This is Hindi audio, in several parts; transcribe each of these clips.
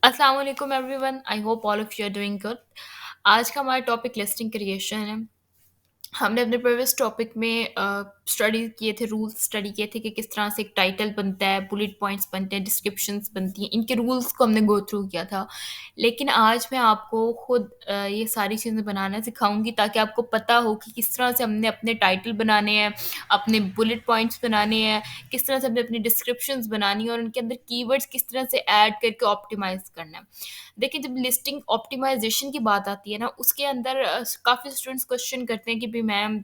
अस्सलाम वालेकुम everyone. I hope all of you are doing good. आज का हमारा टॉपिक लिस्टिंग क्रिएशन है। हमने अपने प्रीवियस टॉपिक में स्टडी किए थे, रूल्स स्टडी किए थे कि किस तरह से एक टाइटल बनता है, बुलेट पॉइंट्स बनते हैं, डिस्क्रिप्शंस बनती हैं। इनके रूल्स को हमने गो थ्रू किया था। लेकिन आज मैं आपको खुद ये सारी चीज़ें बनाना सिखाऊंगी ताकि आपको पता हो कि किस तरह से हमने अपने टाइटल बनाने हैं, अपने बुलेट पॉइंट्स बनाने हैं, किस तरह से हमने अपनी डिस्क्रिप्शंस बनानी है और उनके अंदर कीवर्ड्स किस तरह से ऐड करके ऑप्टिमाइज करना है। देखिए, जब लिस्टिंग ऑप्टिमाइजेशन की बात आती है ना, उसके अंदर काफ़ी स्टूडेंट्स क्वेश्चन करते हैं कि भाई मैम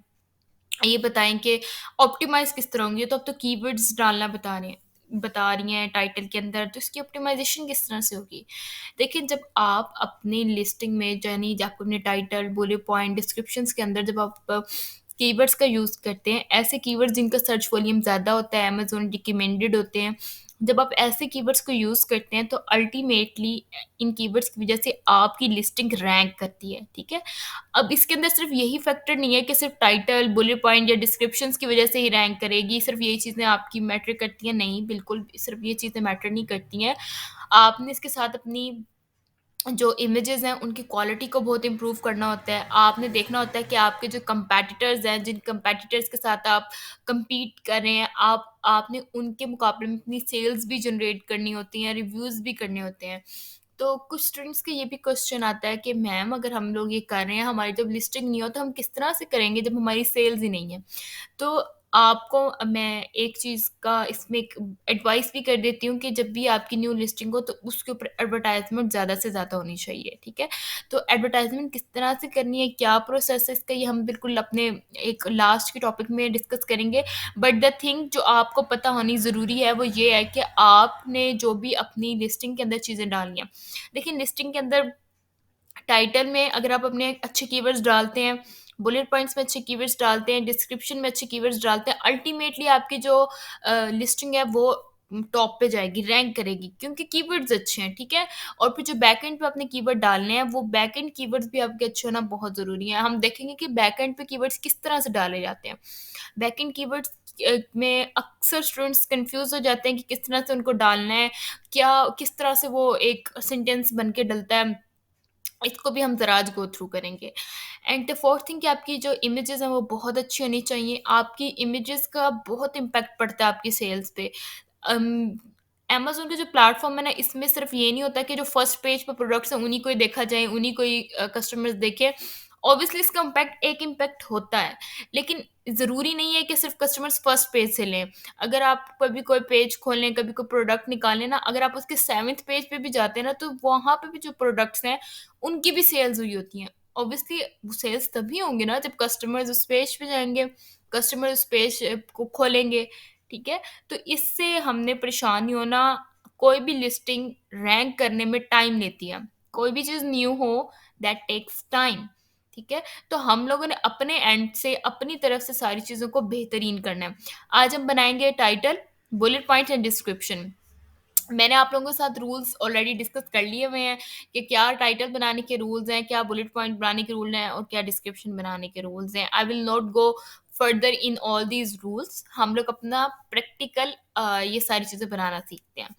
ये बताएं कि ऑप्टिमाइज किस तरह होंगी। तो अब तो कीवर्ड्स डालना बता रही हैं टाइटल के अंदर, तो इसकी ऑप्टिमाइजेशन किस तरह से होगी। देखिए, जब आप अपनी लिस्टिंग में यानी जब आप अपने टाइटल, बुलेट पॉइंट, डिस्क्रिप्शंस के अंदर जब आप कीवर्ड्स का यूज़ करते हैं, ऐसे कीवर्ड्स जिनका सर्च वॉल्यूम ज़्यादा होता है, अमेज़न रिकमेंडेड होते हैं, जब आप ऐसे कीवर्ड्स को यूज़ करते हैं तो अल्टीमेटली इन कीवर्ड्स की वजह से आपकी लिस्टिंग रैंक करती है, ठीक है। अब इसके अंदर सिर्फ यही फैक्टर नहीं है कि सिर्फ टाइटल, बुलेट पॉइंट या डिस्क्रिप्शंस की वजह से ही रैंक करेगी, सिर्फ यही चीज़ें आपकी मैटर करती हैं। नहीं, बिल्कुल सिर्फ ये चीज़ें मैटर नहीं करती हैं। आपने इसके साथ अपनी जो इमेजेस हैं उनकी क्वालिटी को बहुत इम्प्रूव करना होता है। आपने देखना होता है कि आपके जो कंपेटिटर्स हैं, जिन कंपेटिटर्स के साथ आप compete कर रहे हैं, आपने उनके मुकाबले में अपनी सेल्स भी जनरेट करनी होती हैं, रिव्यूज़ भी करने होते हैं। तो कुछ स्टूडेंट्स का ये भी क्वेश्चन आता है कि मैम अगर हम लोग ये कर रहे हैं, हमारी जब लिस्टिंग नहीं हो तो हम किस तरह से करेंगे जब हमारी सेल्स ही नहीं है। तो आपको मैं एक चीज़ का इसमें एक एडवाइस भी कर देती हूँ कि जब भी आपकी न्यू लिस्टिंग हो तो उसके ऊपर एडवर्टाइजमेंट ज़्यादा से ज़्यादा होनी चाहिए, ठीक है। तो एडवर्टाइजमेंट किस तरह से करनी है, क्या प्रोसेस है इसका, ये हम बिल्कुल अपने एक लास्ट के टॉपिक में डिस्कस करेंगे। बट द थिंग जो आपको पता होनी ज़रूरी है वो ये है कि आपने जो भी अपनी लिस्टिंग के अंदर चीज़ें डालनी है। देखिए, लिस्टिंग के अंदर टाइटल में अगर आप अपने अच्छे कीवर्ड्स डालते हैं, बुलेट पॉइंट्स में अच्छे कीवर्ड्स डालते हैं, डिस्क्रिप्शन में अच्छे कीवर्ड्स डालते हैं, अल्टीमेटली आपकी जो लिस्टिंग है वो टॉप पे जाएगी, रैंक करेगी क्योंकि कीवर्ड्स अच्छे हैं, ठीक है। और फिर जो बैकएंड पे अपने कीवर्ड डालने हैं, वो बैकएंड कीवर्ड्स भी आपके अच्छे होना बहुत ज़रूरी है। हम देखेंगे कि बैकएंड पे कीवर्ड्स किस तरह से डाले जाते हैं। बैकएंड कीवर्ड्स में अक्सर स्टूडेंट्स कंफ्यूज हो जाते हैं कि किस तरह से उनको डालना है, क्या किस तरह से वो एक सेंटेंस बन के डलता है। इसको भी हम ज़रा आज गो थ्रू करेंगे। एंड द फोर्थ थिंग कि आपकी जो इमेजेस हैं वो बहुत अच्छी होनी चाहिए। आपकी इमेजेस का बहुत इम्पैक्ट पड़ता है आपकी सेल्स पे। अमेज़न का जो प्लेटफ़ॉर्म है ना, इसमें सिर्फ़ ये नहीं होता कि जो फर्स्ट पेज पे प्रोडक्ट्स हैं उन्हीं को ही देखा जाए, उन्हीं को ही कस्टमर्स देखें। ऑब्वियसली इसका इम्पैक्ट होता है, लेकिन ज़रूरी नहीं है कि सिर्फ़ कस्टमर्स फर्स्ट पेज से लें। अगर आप कभी कोई पेज खोलें, कभी कोई प्रोडक्ट निकालें ना, अगर आप उसके 7th पेज पे भी जाते हैं ना, तो वहाँ पे भी जो प्रोडक्ट्स हैं उनकी भी सेल्स हुई होती हैं। ऑब्वियसली वो सेल्स तभी होंगे ना जब कस्टमर्स उस पेज पे जाएँगे, कस्टमर उस पेज को खोलेंगे, ठीक है? तो इससे हमने परेशान नहीं होना। कोई भी लिस्टिंग रैंक करने में टाइम लेती है। कोई भी चीज़ न्यू हो दैट टेक्स टाइम, ठीक है? तो हम लोगों ने अपने एंड से, अपनी तरफ से सारी चीज़ों को बेहतरीन करना है। आज हम बनाएँगे title, bullet points and description. मैंने आप लोगों के साथ रूल्स ऑलरेडी डिस्कस कर लिए हुए हैं कि क्या टाइटल बनाने के रूल्स हैं, क्या बुलेट पॉइंट बनाने के रूल हैं और क्या डिस्क्रिप्शन बनाने के रूल्स हैं। आई will not go further in all these rules. हम लोग अपना प्रैक्टिकल ये सारी चीज़ें बनाना सीखते हैं।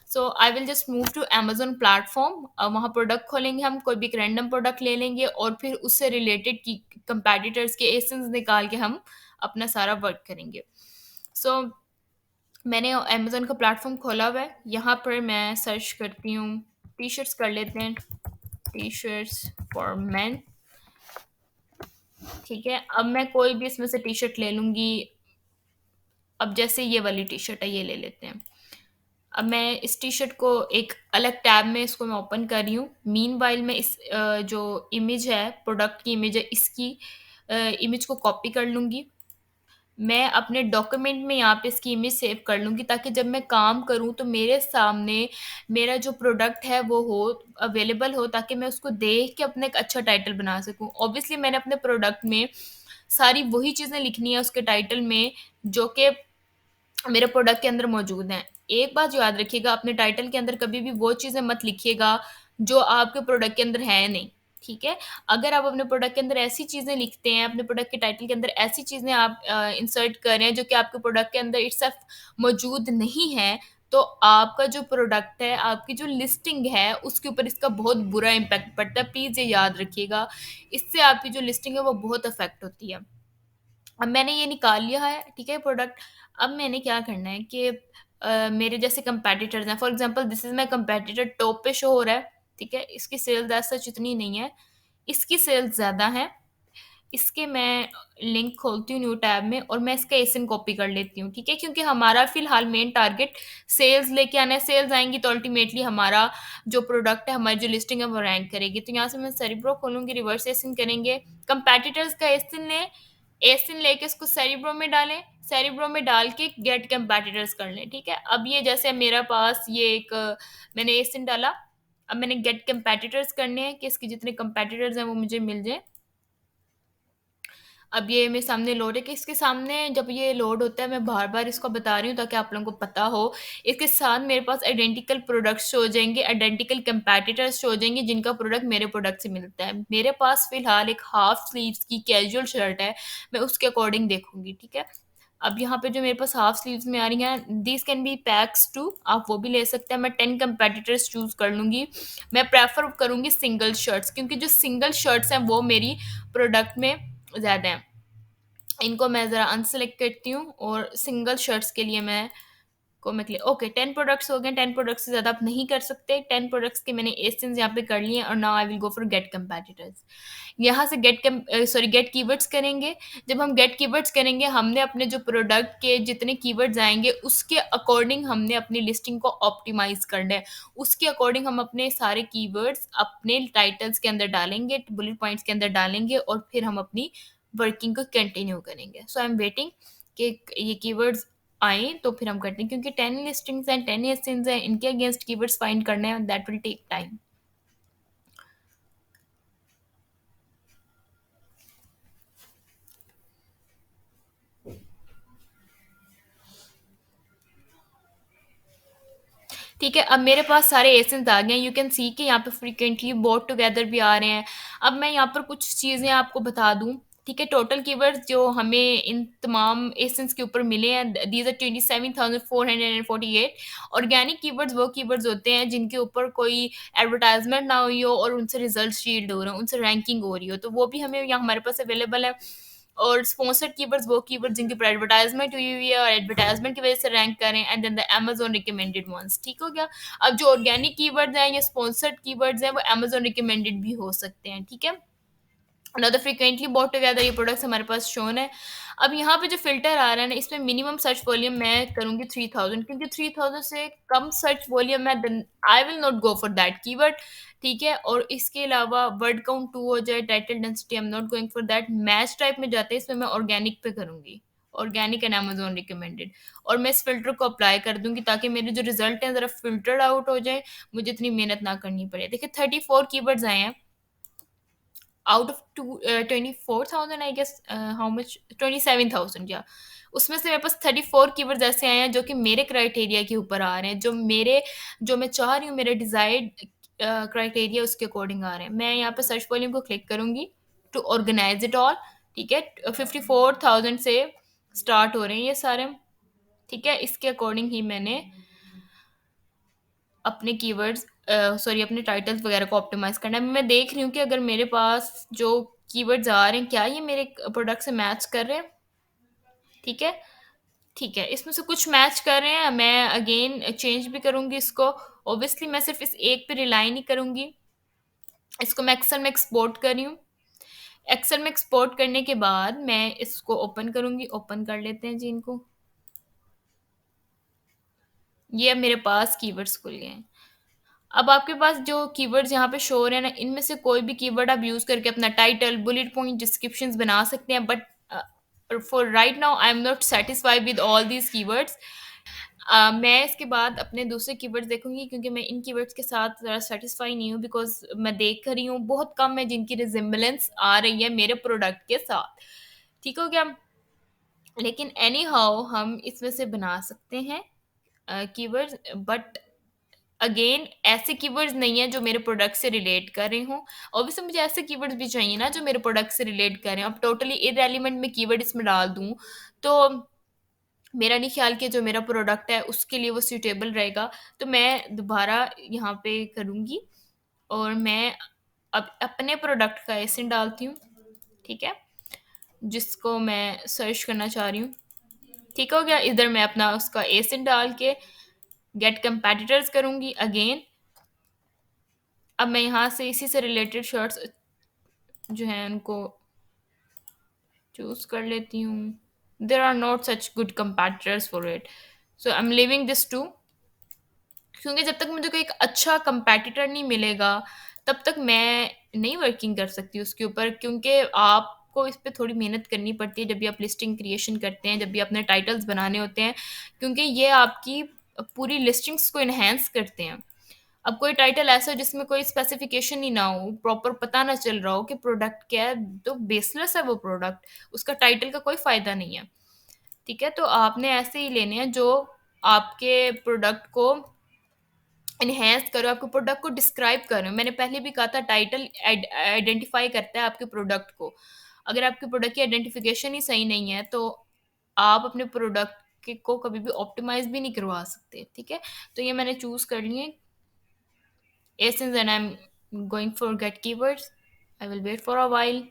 So I will just move to Amazon platform. वहाँ प्रोडक्ट खोलेंगे, हम कोई भी एक रैंडम प्रोडक्ट ले लेंगे और फिर उससे रिलेटेड की कंपेटिटर्स के एसेंस निकाल के हम अपना सारा वर्क करेंगे। सो मैंने अमेज़न का प्लेटफ़ॉर्म खोला हुआ है। यहाँ पर मैं सर्च करती हूँ, टी-शर्ट्स कर लेते हैं, टी-शर्ट्स फॉर मेन, ठीक है। अब मैं कोई भी इसमें से टी-शर्ट ले लूँगी। अब जैसे ये वाली टी-शर्ट है, ये ले लेते हैं। अब मैं इस टी-शर्ट को एक अलग टैब में इसको मैं ओपन कर रही हूँ। मीनवाइल मैं इस जो इमेज है, प्रोडक्ट की इमेज है, इसकी इमेज को कॉपी कर लूँगी। मैं अपने डॉक्यूमेंट में यहाँ पे इसकी इमेज सेव कर लूँगी ताकि जब मैं काम करूँ तो मेरे सामने मेरा जो प्रोडक्ट है वो हो, अवेलेबल हो, ताकि मैं उसको देख के अपना एक अच्छा टाइटल बना सकूँ। ऑब्वियसली मैंने अपने प्रोडक्ट में सारी वही चीज़ें लिखनी है उसके टाइटल में जो कि मेरे प्रोडक्ट के अंदर मौजूद हैं। एक बात याद रखिएगा, अपने टाइटल के अंदर कभी भी वो चीज़ें मत लिखिएगा जो आपके प्रोडक्ट के अंदर है नहीं, ठीक है? अगर आप अपने प्रोडक्ट के अंदर ऐसी चीज़ें लिखते हैं, अपने प्रोडक्ट के टाइटल के अंदर ऐसी चीज़ें आप इंसर्ट कर रहे हैं जो कि आपके प्रोडक्ट के अंदर इटसेल्फ मौजूद नहीं है, तो आपका जो प्रोडक्ट है, आपकी जो लिस्टिंग है, उसके ऊपर इसका बहुत बुरा इम्पैक्ट पड़ता है। प्लीज़ ये याद रखिएगा, इससे आपकी जो लिस्टिंग है वो बहुत अफ़ेक्ट होती है। अब मैंने ये निकाल लिया है, ठीक है प्रोडक्ट। अब मैंने क्या करना है कि मेरे जैसे कंपेटिटर्स हैं, for example this is my competitor, top पे शो हो रहा है, ठीक है? इसकी सेल्स एज़ सच इतनी नहीं है, इसकी सेल्स ज़्यादा हैं। इसके मैं लिंक खोलती हूँ न्यू टैब में और मैं इसका एसिन कॉपी कर लेती हूँ, ठीक है? क्योंकि हमारा फ़िलहाल मेन टारगेट सेल्स लेके आना है, सेल्स आएँगी तो अल्टीमेटली हमारा जो प्रोडक्ट है, हमारी जो लिस्टिंग है वो रैंक करेगी। तो यहाँ से मैं सेरेब्रो खोलूँगी, रिवर्स एसिन करेंगे, कंपेटिटर्स का एसिन लें, एसिन लेके इसको सेरेब्रो में डालें, सेरेब्रो में डाल के गेट कंपेटिटर्स कर लें, ठीक है? अब ये जैसे मेरा पास ये एक मैंने एसिन डाला, अब मैंने गेट कंपेटिटर्स करने हैं कि इसके जितने कंपेटिटर्स हैं वो मुझे मिल जाएँ। अब ये मेरे सामने लोड है कि इसके सामने जब ये लोड होता है, मैं बार-बार इसको बता रही हूँ ताकि आप लोगों को पता हो। इसके साथ मेरे पास आइडेंटिकल प्रोडक्ट्स शो हो जाएँगे, आइडेंटिकल कंपैटिटर्स शो हो जाएँगे जिनका प्रोडक्ट मेरे प्रोडक्ट से मिलता है। मेरे पास फ़िलहाल एक हाफ स्लीव्स की कैजुअल शर्ट है, मैं उसके अकॉर्डिंग देखूँगी, ठीक है? अब यहाँ पे जो मेरे पास हाफ स्लीव्स में आ रही हैं, these can be packs too, आप वो भी ले सकते हैं। मैं 10 कंपैटिटर्स चूज़ कर लूँगी। मैं प्रेफ़र करूँगी सिंगल शर्ट्स, क्योंकि जो सिंगल शर्ट्स हैं वो मेरी प्रोडक्ट में ज़्यादा हैं। इनको मैं ज़रा अनसेलेक्ट करती हूँ और सिंगल शर्ट्स के लिए मैं क्लियर ओके 10 प्रोडक्ट्स हो गए। 10 प्रोडक्ट्स से ज़्यादा आप नहीं कर सकते। 10 प्रोडक्ट्स के मैंने एसिन्स यहाँ पे कर लिए हैं और now I will go for get competitors. यहाँ से गेट कीवर्ड्स करेंगे। जब हम गेट कीवर्ड्स करेंगे, हमने अपने जो प्रोडक्ट के जितने कीवर्ड्स आएंगे उसके अकॉर्डिंग हमने अपनी लिस्टिंग को ऑप्टिमाइज करना है। उसके अकॉर्डिंग हम अपने सारे कीवर्ड्स अपने टाइटल्स के अंदर डालेंगे, बुलेट पॉइंट्स के अंदर डालेंगे और फिर हम अपनी वर्किंग को कंटिन्यू करेंगे। सो आई एम वेटिंग कि ये कीवर्ड्स आए तो फिर हम करते हैं, क्योंकि 10 लिस्टिंग्स हैं, 10 एसिन्स हैं, इनके अगेंस्ट कीवर्ड्स फाइंड करने हैं, दैट विल टेक टाइम। ठीक है, अब मेरे पास सारे एसिन्स आ गए हैं। यू कैन सी कि यहाँ पे फ्रीक्वेंटली बोट टुगेदर भी आ रहे हैं। अब मैं यहाँ पर कुछ चीज़ें आपको बता दूँ, ठीक है? टोटल कीवर्ड्स जो हमें इन तमाम एसिन्स के ऊपर मिले हैं, दीज आर 27,448। ऑर्गेनिक कीवर्ड्स वो कीवर्ड्स होते हैं जिनके ऊपर कोई एडवर्टाइजमेंट ना हुई हो और उनसे रिजल्ट शील्ड हो रहे हो, उनसे रैंकिंग हो रही हो, तो वो भी हमें यहाँ हमारे पास अवेलेबल है। और स्पॉन्सर्ड कीवर्ड्स वो कीवर्ड्स जिनके ऊपर एडवर्टाइजमेंट हुई हुई है और एडवर्टाइजमेंट की वजह से रैंक करें, and then the Amazon recommended ones, ठीक हो गया? अब जो ऑर्गेनिक कीवर्ड्स हैं या स्पॉन्सर्ड कीवर्ड्स हैं वो अमेज़न रिकमेंडेड भी हो सकते हैं, ठीक है? अनदर फ्रीक्वेंटली बॉट टुगेदर ये प्रोडक्ट्स हमारे पास शोन है। अब यहाँ पे जो फ़िल्टर आ रहा है ना, इसमें मिनिमम सर्च वॉल्यूम मैं करूँगी 3000, क्योंकि 3000 से कम सर्च वॉल्यूम है then I will not go for that keyword, ठीक है? और इसके अलावा वर्ड काउंट 2 हो जाए, title density I am not going for that. Match type में जाते हैं, इसमें मैं ऑर्गेनिक पे करूँगी, ऑर्गेनिक एंड अमेज़न रिकमेंडेड, और मैं इस फ़िल्टर को अप्लाई कर दूँगी ताकि मेरे जो रिज़ल्ट हैं ज़रा फ़िल्टर्ड आउट हो जाए, मुझे इतनी मेहनत ना करनी पड़े। देखिए 34 कीवर्ड्स आए हैं out of 24,000 I guess, how much 27,000 या उसमें से मेरे पास 34 कीवर्ड्स ऐसे आए हैं जो कि मेरे क्राइटेरिया के ऊपर आ रहे हैं, जो मैं चाह रही हूँ मेरे डिजायर्ड क्राइटेरिया उसके अकॉर्डिंग आ रहे हैं। मैं यहाँ पे सर्च वॉल्यूम को क्लिक करूंगी टू ऑर्गेनाइज इट ऑल, ठीक है? 54,000 से स्टार्ट हो रहे हैं ये सारे, ठीक है? इसके अकॉर्डिंग ही मैंने अपने कीवर्ड्स सॉरी अपने टाइटल्स वगैरह को ऑप्टिमाइज़ करना है। मैं देख रही हूँ कि अगर मेरे पास जो कीवर्ड्स आ रहे हैं, क्या ये मेरे प्रोडक्ट से मैच कर रहे हैं? ठीक है? ठीक है, इसमें से कुछ मैच कर रहे हैं, मैं अगेन चेंज भी करूँगी इसको। ऑब्वियसली मैं सिर्फ़ इस एक पे रिलाई नहीं करूँगी। इसको मैं एक्सेल में एक्सपोर्ट कर रही हूँ। एक्सेल में एक्सपोर्ट करने के बाद मैं इसको ओपन करूँगी। ओपन कर लेते हैं जी इनको। ये अब मेरे पास कीवर्ड्स खुल गए हैं। अब आपके पास जो कीवर्ड्स यहाँ पे शो हो रहे हैं ना, इनमें से कोई भी कीवर्ड आप यूज़ करके अपना टाइटल, बुलेट पॉइंट, डिस्क्रिप्शंस बना सकते हैं, but for right now I am not satisfied with all these keywords. मैं इसके बाद अपने दूसरे कीवर्ड्स देखूंगी, क्योंकि मैं इन कीवर्ड्स के साथ ज़रा सेटिस्फाई नहीं हूँ, बिकॉज मैं देख रही हूँ बहुत कम है जिनकी रिजेम्बलेंस आ रही है मेरे प्रोडक्ट के साथ, ठीक हो गया? लेकिन एनी हाउ हम इसमें से बना सकते हैं कीवर्ड्स, बट अगेन ऐसे कीवर्ड्स नहीं है जो मेरे प्रोडक्ट से रिलेट कर रहे हों। ऑब्वियसली मुझे ऐसे कीवर्ड्स भी चाहिए ना जो मेरे प्रोडक्ट से रिलेट कर रहे हैं। अब टोटली इररेलेवेंट मैं कीवर्ड इसमें डाल दूँ तो मेरा नहीं ख्याल कि जो मेरा प्रोडक्ट है उसके लिए वो सूटेबल रहेगा। तो मैं दोबारा यहाँ पे करूँगी और मैं अब अपने प्रोडक्ट का एसिन डालती हूँ, ठीक है? जिसको मैं सर्च करना चाह रही हूँ। ठीक हो गया? इधर मैं अपना उसका एसिन डाल के गेट कंपैटिटर्स करूँगी अगेन। अब मैं यहाँ से इसी से रिलेटेड शर्ट्स जो हैं उनको चूज़ कर लेती हूँ। There are not such good competitors for it, so I am leaving this too. क्योंकि जब तक मुझे कोई एक अच्छा कंपैटिटर नहीं मिलेगा, तब तक मैं नहीं वर्किंग कर सकती उसके ऊपर, क्योंकि आपको इस पे थोड़ी मेहनत करनी पड़ती है जब भी आप लिस्टिंग क्रिएशन करते हैं, जब भी अपने टाइटल्स बनाने होते हैं, क्योंकि ये आपकी पूरी लिस्टिंग्स को इन्हांस करते हैं। अब कोई टाइटल ऐसा हो जिसमें कोई स्पेसिफिकेशन ही ना हो, प्रॉपर पता ना चल रहा हो कि प्रोडक्ट क्या है, तो बेसलेस है वो प्रोडक्ट, उसका टाइटल का कोई फ़ायदा नहीं है। ठीक है? तो आपने ऐसे ही लेने हैं जो आपके प्रोडक्ट को एनहेंस करो, आपके प्रोडक्ट को डिस्क्राइब करो। मैंने पहले भी कहा था टाइटल आइडेंटिफाई करता है आपके प्रोडक्ट को। अगर आपके प्रोडक्ट की आइडेंटिफिकेशन ही सही नहीं है, तो आप अपने प्रोडक्ट को कभी भी ऑप्टिमाइज भी नहीं करवा सकते। ठीक है? तो ये मैंने चूज़ कर लिए essence and I am going for get keywords. I will wait for a while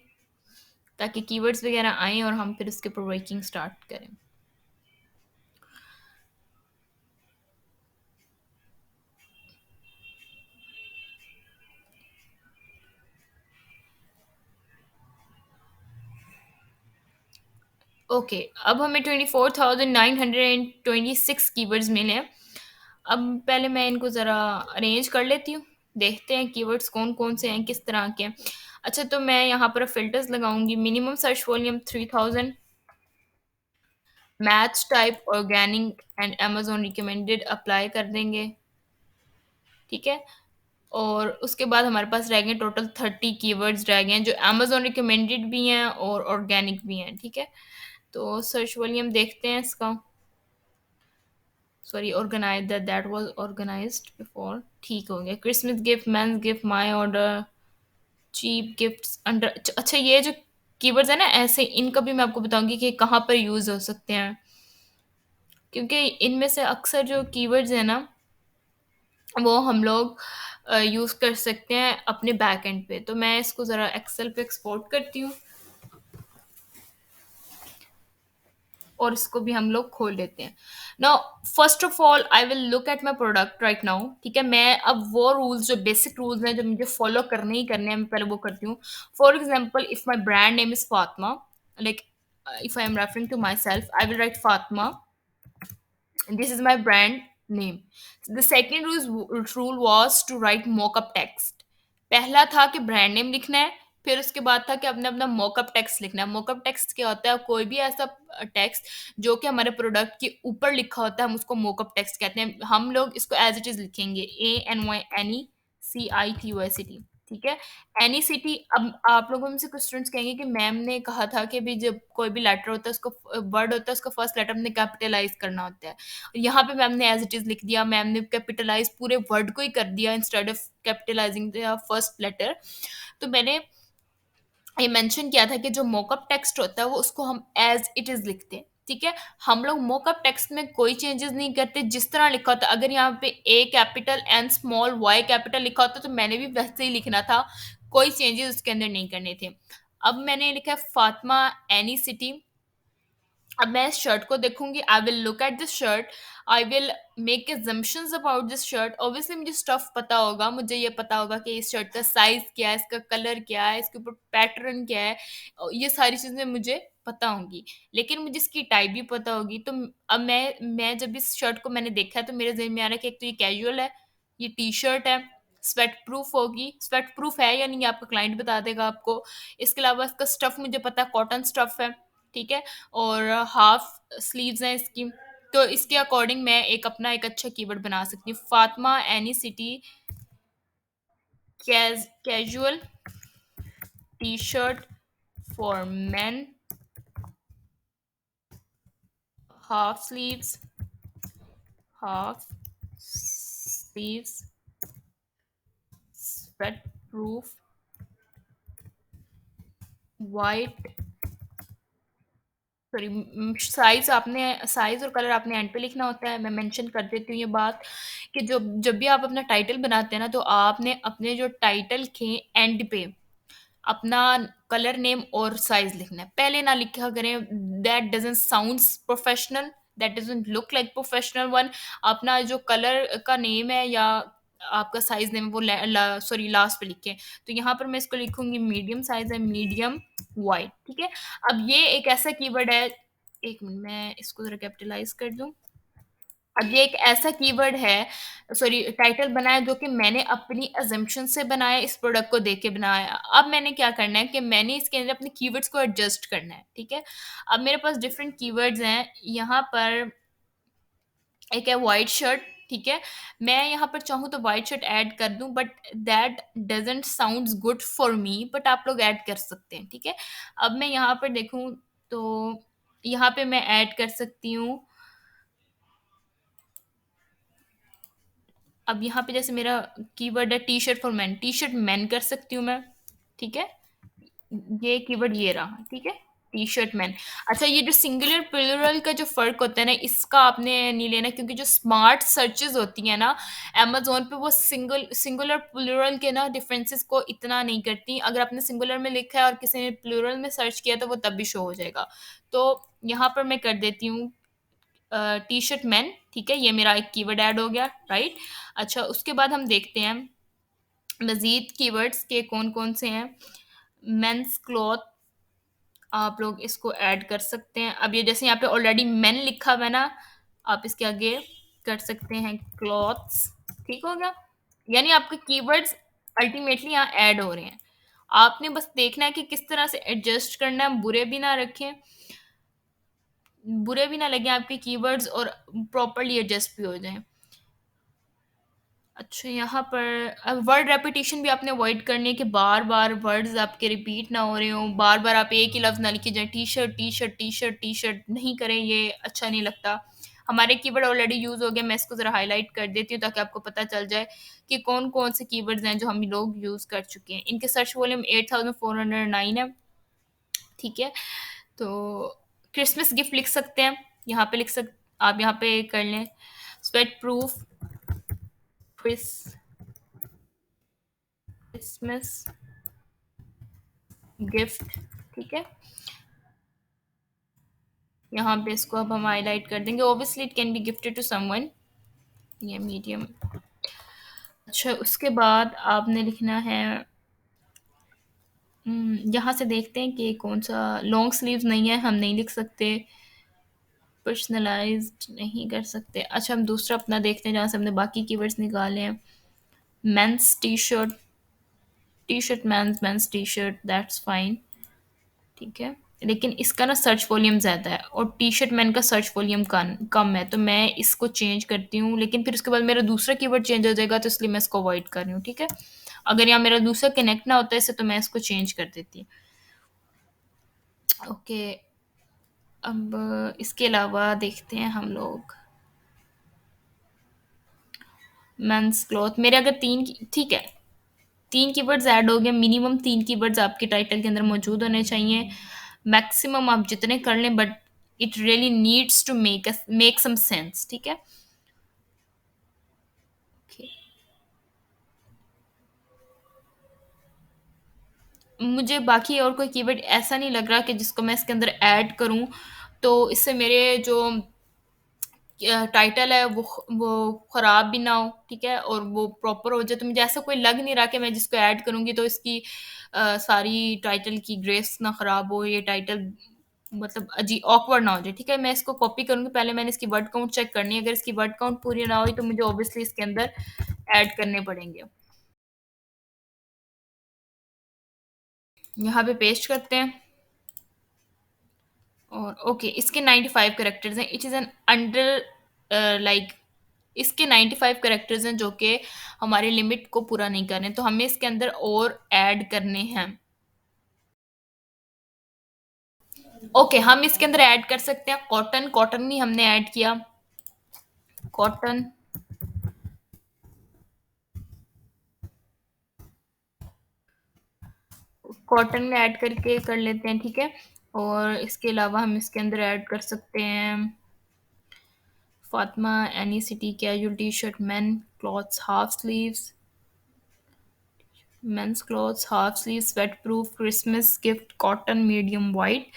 ताकि कीवर्ड्स वगैरह आएँ और हम फिर उसके ऊपर वर्किंग स्टार्ट करें। ओके, अब हमें 24,926 कीवर्ड्स मिले हैं। अब पहले मैं इनको ज़रा अरेंज कर लेती हूँ, देखते हैं कीवर्ड्स कौन कौन से हैं, किस तरह के हैं। अच्छा, तो मैं यहाँ पर फिल्टर्स लगाऊंगी। Minimum search volume 3000, match type organic and Amazon recommended apply कर देंगे। ठीक है? और उसके बाद हमारे पास रह गए टोटल 30 कीवर्ड्स रह गए हैं जो अमेजोन रिकमेंडेड भी हैं और ऑर्गेनिक भी हैं। ठीक है? तो सर्च वॉल्यूम देखते हैं इसका। Sorry, organize that was organized before. ठीक हो गया। Christmas gift, men's gift, my order, cheap gifts under. अच्छा, ये जो कीवर्ड्स है ना, ऐसे इनका भी मैं आपको बताऊंगी कि कहाँ पर यूज हो सकते हैं, क्योंकि इनमें से अक्सर जो कीवर्ड्स है ना, वो हम लोग यूज कर सकते हैं अपने बैक एंड पे। तो मैं इसको जरा एक्सेल पे एक्सपोर्ट करती हूँ और इसको भी हम लोग खोल लेते हैं। Now first of all I will look at my product right now. ठीक है? मैं अब वो रूल्स, जो बेसिक रूल्स हैं जो मुझे फॉलो करने ही करने हैं, मैं पहले वो करती हूँ। For example, if my brand name is Fatima, like if I am referring to myself, I will write Fatma. This is my brand name. The second rule was to write mock-up text. पहला था कि ब्रांड नेम लिखना है, फिर उसके बाद था कि अपने अपना मोकअप टेक्स्ट लिखना है। मोकअप टेक्स्ट क्या होता है? कोई भी ऐसा टेक्स्ट जो कि हमारे प्रोडक्ट के ऊपर लिखा होता है, हम उसको मोकअप टेक्स्ट कहते हैं। हम लोग इसको एज इट इज लिखेंगे, ANYNECITY। ठीक है? एनईसीटी। अब आप लोगों में से कुछ स्टूडेंट्स कहेंगे कि मैम ने कहा था कि भी जब कोई भी लेटर होता है, उसको वर्ड होता है, उसका फर्स्ट लेटर हमने कैपिटलाइज करना होता है। यहाँ पे मैम ने एज इट इज लिख दिया, मैम ने कैपिटलाइज पूरे वर्ड को ही कर दिया instead of capitalizing the first letter. तो मैंने ये मेंशन किया था कि जो मोकअप टेक्स्ट होता है वो उसको हम एज इट इज लिखते हैं। ठीक है? हम लोग मोकअप टेक्स्ट में कोई चेंजेस नहीं करते, जिस तरह लिखा होता है। अगर यहाँ पे A capital N small Y capital लिखा होता तो मैंने भी वैसे ही लिखना था, कोई चेंजेस उसके अंदर नहीं करने थे। अब मैंने लिखा है फातिमा एनी सिटी। अब मैं इस शर्ट को देखूंगी, I will look at this shirt, I will make assumptions about this shirt. Obviously मुझे स्टफ पता होगा, मुझे ये पता होगा कि इस शर्ट का साइज क्या है, इसका कलर क्या है, इसके ऊपर पैटर्न क्या है, और ये सारी चीजें मुझे पता होंगी। लेकिन मुझे इसकी टाइप भी पता होगी। तो अब मैं जब इस शर्ट को मैंने देखा है तो मेरे जहन में आ रहा है कि एक तो ये कैजुअल है, ये टी शर्ट है, स्वेट प्रूफ होगी। स्वेट प्रूफ है या नहीं, ये आपका क्लाइंट बता देगा आपको। इसके अलावा इसका स्टफ मुझे पता है, कॉटन स्टफ है। ठीक है? और हाफ स्लीव्स हैं इसकी। तो इसके अकॉर्डिंग मैं एक अपना एक अच्छा कीवर्ड बना सकती हूँ। Fatima any city casual T shirt for main, half sleeves, half sleeves, sweat proof, white sorry, size और कलर आपने एंड पे लिखना होता है। मैं मेंशन कर देती हूँ ये बात कि जब भी आप अपना टाइटल बनाते हैं ना, तो आपने अपने जो टाइटल के एंड पे अपना कलर नेम और साइज़ लिखना है। पहले ना लिखा करें, that doesn't sounds professional, that doesn't look like professional one. अपना जो कलर का नेम है या आपका साइज़ नेम है वो सॉरी लास्ट पे लिखें। तो यहाँ पर मैं इसको लिखूँगी मीडियम साइज़ है, मीडियम वाइड, ठीक है? अब ये एक ऐसा कीवर्ड है, 1 मिनट मैं इसको ज़रा कैपिटलाइज़ कर दूँ। अब ये एक ऐसा कीवर्ड है, सॉरी टाइटल बनाया जो कि मैंने अपनी अजम्पशन से बनाया, इस प्रोडक्ट को देख के बनाया। अब मैंने क्या करना है कि मैंने इसके अंदर अपने कीवर्ड्स को एडजस्ट करना है, ठीक है? अब मेरे पास डिफरेंट कीवर्ड्स हैं, यहाँ पर एक है व्हाइट शर्ट, ठीक है? मैं यहाँ पर चाहूँ तो व्हाइट शर्ट ऐड कर दूँ, but that doesn't sounds good for me, but आप लोग ऐड कर सकते हैं, ठीक है? अब मैं यहाँ पर देखूँ तो यहाँ पे मैं ऐड कर सकती हूँ, अब यहाँ पे जैसे मेरा कीवर्ड है T shirt for man, T shirt man कर सकती हूँ मैं, ठीक है? ये कीवर्ड ये रहा, ठीक है? T shirt man. अच्छा, ये जो सिंगुलर प्लूरल का जो फर्क होता है ना, इसका आपने नहीं लेना, क्योंकि जो स्मार्ट सर्चेस होती हैं ना amazon पे, वो सिंगुलर प्लूरल के ना डिफरेंसेस को इतना नहीं करती। अगर आपने सिंगुलर में लिखा है और किसी ने प्लूरल में सर्च किया तो वो तब भी शो हो जाएगा। तो यहाँ पर मैं कर देती हूँ टी शर्ट मैन, ठीक है? ये मेरा एक कीवर्ड ऐड हो गया, राइट? अच्छा, उसके बाद हम देखते हैं मजीद कीवर्ड्स के कौन कौन से हैं। मेंस क्लॉथ, आप लोग इसको ऐड कर सकते हैं। अब ये जैसे यहाँ पे ऑलरेडी मेन लिखा हुआ है ना, आप इसके आगे कर सकते हैं क्लॉथ्स, ठीक हो गया? यानी आपके कीवर्ड्स अल्टीमेटली यहाँ ऐड हो रहे हैं। आपने बस देखना है कि किस तरह से एडजस्ट करना है, बुरे भी ना लगे आपके कीवर्ड्स, और प्रॉपर्ली एडजस्ट भी हो जाएं। अच्छा, यहाँ पर अब वर्ड रेपिटेशन भी आपने अवॉइड करनी है कि बार-बार वर्ड्स आपके रिपीट ना हो रहे हों, बार-बार आप एक ही लफ्ज़ ना लिखे जाएँ, टी-शर्ट, टी-शर्ट, टी-शर्ट, टी-शर्ट नहीं करें, ये अच्छा नहीं लगता। हमारे कीवर्ड ऑलरेडी यूज़ हो गए, मैं इसको ज़रा हाइलाइट कर देती हूँ ताकि आपको पता चल जाए कि कौन-कौन से कीवर्ड्स हैं जो हम लोग यूज़ कर चुके हैं। इनके सर्च वॉल्यूम 8409 है, ठीक है? तो क्रिसमस गिफ्ट लिख सकते हैं, यहाँ पे आप यहाँ पे कर लें, sweat proof Chris Christmas gift, ठीक है? यहाँ पे इसको अब हम हाइलाइट कर देंगे, obviously it can be gifted to someone, ये मीडियम। अच्छा, उसके बाद आपने लिखना है, यहाँ से देखते हैं कि कौन सा लॉन्ग स्लीव्स नहीं है, हम नहीं लिख सकते, पर्सनलाइज्ड नहीं कर सकते। अच्छा, हम दूसरा अपना देखते हैं जहाँ से हमने बाकी कीवर्ड्स निकाले हैं। Mains T shirt mains T shirt, that's fine, ठीक है? लेकिन इसका ना सर्च वॉल्यूम ज़्यादा है और टी शर्ट मैन का सर्च वॉल्यूम कम है, तो मैं इसको चेंज करती हूँ, लेकिन फिर उसके बाद मेरा दूसरा कीवर्ड चेंज हो जाएगा, तो इसलिए मैं इसको अवॉइड कर रही हूँ, ठीक है? अगर यहाँ मेरा दूसरा कनेक्ट ना होता है इससे, तो मैं इसको चेंज कर देती हूँ। ओके, अब इसके अलावा देखते हैं हम लोग मेंस क्लॉथ, मेरे अगर ठीक है, 3 कीवर्ड्स ऐड हो गए, मिनिमम 3 कीवर्ड्स आपके टाइटल के अंदर मौजूद होने चाहिए। मैक्सिमम आप जितने कर लें, but it really needs to make some sense, ठीक है? ओके, मुझे बाकी और कोई कीवर्ड ऐसा नहीं लग रहा कि जिसको मैं इसके अंदर ऐड करूँ, तो इससे मेरे जो टाइटल है वो ख़राब भी ना हो, ठीक है? और वो प्रॉपर हो जाए, तो मुझे ऐसा कोई लग नहीं रहा कि मैं जिसको ऐड करूँगी तो इसकी सारी टाइटल की ग्रेस ना ख़राब हो, ये टाइटल मतलब ऑकवर्ड ना हो जाए, ठीक है? मैं इसको कॉपी करूँगी, पहले मैंने इसकी वर्ड काउंट चेक करनी है, अगर इसकी वर्ड काउंट पूरी ना हुई तो मुझे ऑब्वियसली इसके अंदर ऐड करने पड़ेंगे। यहाँ पे पेस्ट करते हैं, और ओके, इसके 95 कैरेक्टर्स हैं, it is an under like इसके 95 कैरेक्टर्स हैं जो कि हमारी लिमिट को पूरा नहीं कर रहे हैं, तो हमें इसके अंदर और ऐड करने हैं। ओके, हम इसके अंदर ऐड कर सकते हैं कॉटन, कॉटन ही हमने ऐड किया, कॉटन, कॉटन में ऐड करके कर लेते हैं, ठीक है? और इसके अलावा हम इसके अंदर ऐड कर सकते हैं Fatima any city casual T shirt men clothes half sleeves men's clothes half sleeve sweat proof Christmas gift cotton medium white.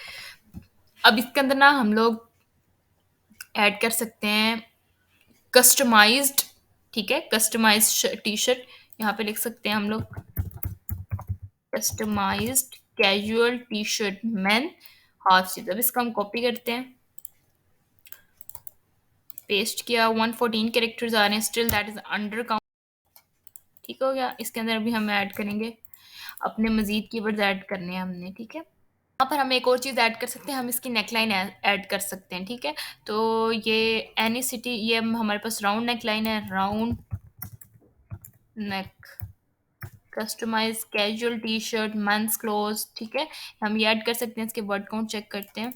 अब इसके अंदर ना हम लोग ऐड कर सकते हैं कस्टमाइज्ड, ठीक है, कस्टमाइज्ड टी शर्ट। यहाँ पे लिख सकते हैं हम लोग customized casual T shirt men half sleeve. अब इसका हम कॉपी करते हैं, पेस्ट किया, 114 कैरेक्टर्स आ रहे हैं, still that is under count. ठीक हो गया। इसके अंदर भी हम ऐड करेंगे अपने मजीद कीवर्ड्स ऐड करने हैं हमने, ठीक है। यहाँ पर हम एक और चीज़ ऐड कर सकते हैं, हम इसकी नेकलाइन ऐड कर सकते हैं, ठीक है। तो ये एनी सिटी, ये हमारे पास राउंड नेकलाइन है, round neck customize casual T shirt men's cloth, ठीक है। हम ये ऐड कर सकते हैं। इसके वर्ड काउंट चेक करते हैं,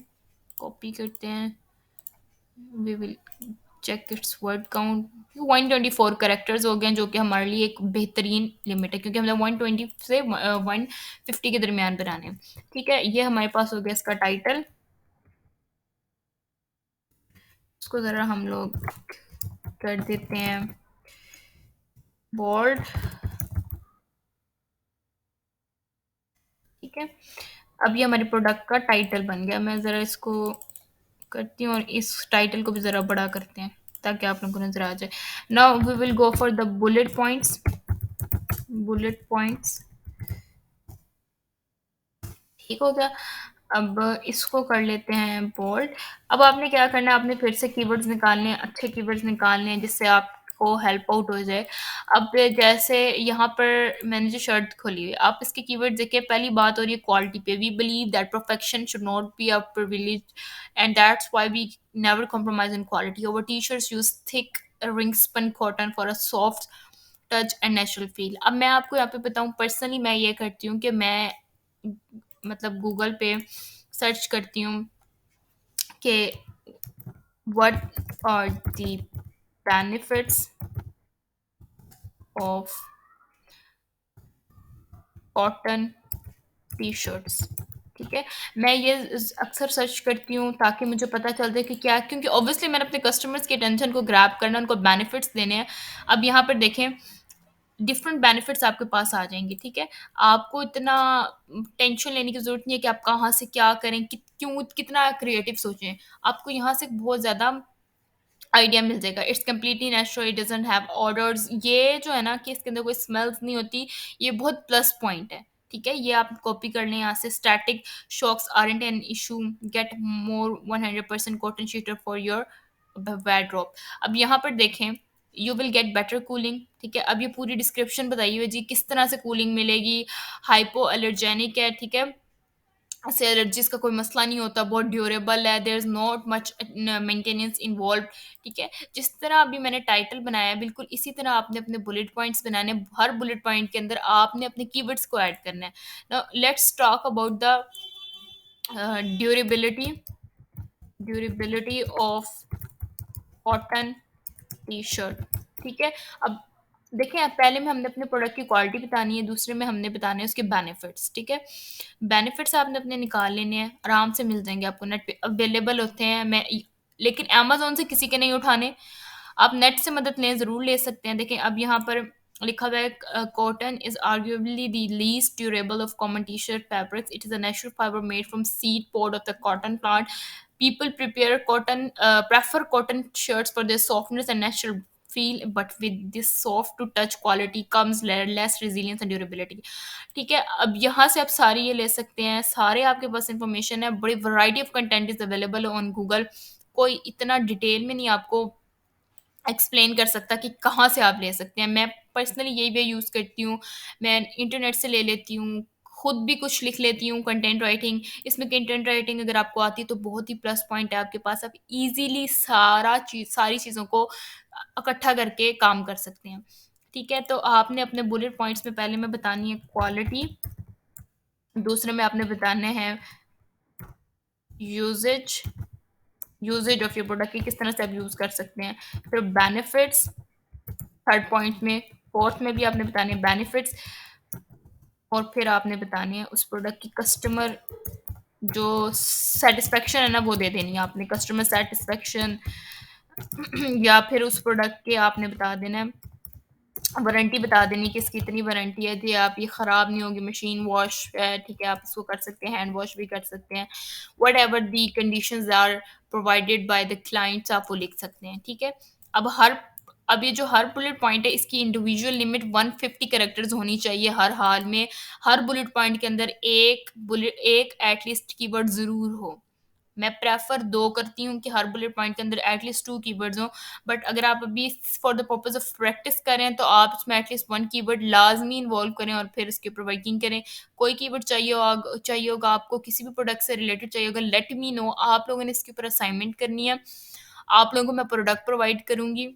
कॉपी करते हैं, we will check its word count. 124 characters हो गए हैं, जो कि हमारे लिए एक बेहतरीन लिमिट है, क्योंकि हमने 120 से 150 के दरमियान बनाने हैं, ठीक है। ये हमारे पास हो गया इसका टाइटल। इसको ज़रा हम लोग कर देते हैं बोल्ड, ठीक है। अब ये हमारे प्रोडक्ट का टाइटल बन गया। मैं ज़रा इसको करती हूँ और इस टाइटल को भी ज़रा बड़ा करते हैं ताकि आप लोगों को नज़र आ जाए। Now we will go for the bullet points, bullet points, ठीक हो गया। अब इसको कर लेते हैं बोल्ड। अब आपने क्या करना है, आपने फिर से कीवर्ड्स निकालने हैं, अच्छे कीवर्ड्स निकालने हैं जिससे आपको हेल्प आउट हो जाए। अब जैसे यहाँ पर मैंने जो शर्ट खोली हुई है, आप इसके कीवर्ड देखिए। पहली बात हो रही है क्वालिटी पे, we believe that perfection should not be a privilege and that's why we never compromise in quality. Our T shirts use thick ring spun cotton for a soft touch and natural feel. अब मैं आपको यहाँ पे बताऊँ, पर्सनली मैं ये करती हूँ कि मैं मतलब गूगल पे सर्च करती हूँ कि what are the benefits of cotton T shirts, ठीक है। मैं ये अक्सर सर्च करती हूँ ताकि मुझे पता चल जाए कि क्या, क्योंकि ऑब्वियसली मैंने अपने कस्टमर्स की अटेंशन को ग्रैब करना, उनको बेनिफिट्स देने हैं। अब यहाँ पर देखें, डिफरेंट बेनिफिट्स आपके पास आ जाएंगे, ठीक है। आपको इतना टेंशन लेने की जरूरत नहीं है कि आप कहाँ से क्या करें, क्यों कितना क्रिएटिव सोचें। आपको यहाँ से बहुत ज़्यादा आइडिया मिल जाएगा। It's completely natural, it doesn't have orders. ये जो है ना कि इसके अंदर कोई स्मेल्स नहीं होती, ये बहुत प्लस पॉइंट है, ठीक है। ये आप कॉपी कर लें यहाँ से। Static shocks aren't an issue, get more 100% cotton sweater for your wardrobe. अब यहाँ पर देखें, you will get better cooling, ठीक है। अब ये पूरी डिस्क्रिप्शन बताई हुई है जी किस तरह से कूलिंग मिलेगी। हाइपो एलर्जेनिक है, ठीक है, से एलर्जीज का कोई मसला नहीं होता, बहुत ड्यूरेबल है, there is not much maintenance involve, ठीक है। जिस तरह अभी मैंने टाइटल बनाया है, बिल्कुल इसी तरह आपने अपने बुलेट पॉइंट्स बनाने हैं। हर बुलेट पॉइंट के अंदर आपने अपने कीवर्ड्स को ऐड करना है। Now let's talk about the durability, durability of cotton T shirt, ठीक है। अब देखें, अब पहले में हमने अपने प्रोडक्ट की क्वालिटी बतानी है, दूसरे में हमने बताने हैं उसके बेनिफिट्स, ठीक है। बेनिफिट्स आपने अपने निकाल लेने हैं, आराम से मिल जाएंगे आपको, नेट पे अवेलेबल होते हैं। मैं लेकिन अमेजोन से किसी के नहीं उठाने, आप नेट से मदद लें, ज़रूर ले सकते हैं। देखें, अब यहाँ पर लिखा हुआ है cotton is arguably the least durable of common T shirt fabrics, it is a natural fibre made from seed pod of the cotton plant. People prepare prefer cotton shirts for their softness and natural feel, but with this soft to touch quality comes less resilience and durability, ठीक है। अब यहाँ से आप सारी ये ले सकते हैं, सारे आपके पास इंफॉर्मेशन है, बड़ी variety of content is available on Google. कोई इतना डिटेल में नहीं आपको एक्सप्लेन कर सकता कि कहाँ से आप ले सकते हैं। मैं पर्सनली यही वे यूज़ करती हूँ, मैं इंटरनेट से ले लेती हूँ, खुद भी कुछ लिख लेती हूँ कंटेंट राइटिंग। इसमें कंटेंट राइटिंग अगर आपको आती है तो बहुत ही प्लस पॉइंट है आपके पास, आप इजीली सारी चीज़ों को इकट्ठा करके काम कर सकते हैं, ठीक है। तो आपने अपने बुलेट पॉइंट्स में पहले में बतानी है क्वालिटी, दूसरे में आपने बताने हैं usages, usages of your product की किस तरह से आप यूज़ कर सकते हैं, फिर बेनिफिट्स थर्ड पॉइंट में, फोर्थ में भी आपने बताने बेनिफिट्स, और फिर आपने बताने हैं उस प्रोडक्ट की कस्टमर जो सैटिस्फैक्शन है ना वो दे देनी है आपने, कस्टमर सैटिस्फैक्शन या फिर उस प्रोडक्ट के आपने बता देना है, वारंटी बता देनी कि इसकी इतनी वारंटी है कि आप ये ख़राब नहीं होगी, मशीन वॉश है, ठीक है, आप इसको कर सकते हैं, हैंड वॉश भी कर सकते हैं। Whatever the conditions are provided by the clients आप वो लिख सकते हैं, ठीक है। अब हर अब ये जो हर बुलेट पॉइंट है इसकी इंडिविजुअल लिमिट 150 कैरेक्टर्स होनी चाहिए हर हाल में। हर बुलेट पॉइंट के अंदर एक एटलीस्ट कीवर्ड ज़रूर हो। मैं प्रेफ़र 2 करती हूँ कि हर बुलेट पॉइंट के अंदर एटलीस्ट 2 कीवर्ड्स हों, बट अगर आप अभी for the purpose of practice कर रहे हैं, तो आप इसमें एटलीस्ट 1 कीवर्ड लाज़मी इन्वॉल्व करें और फिर उसके ऊपर वर्किंग करें। कोई कीवर्ड चाहिए होगा आपको, किसी भी प्रोडक्ट से रिलेटेड चाहिए होगा, लेट मी नो, आप लोगों ने इसके ऊपर असाइनमेंट करनी है। आप लोगों को मैं प्रोडक्ट प्रोवाइड करूँगी।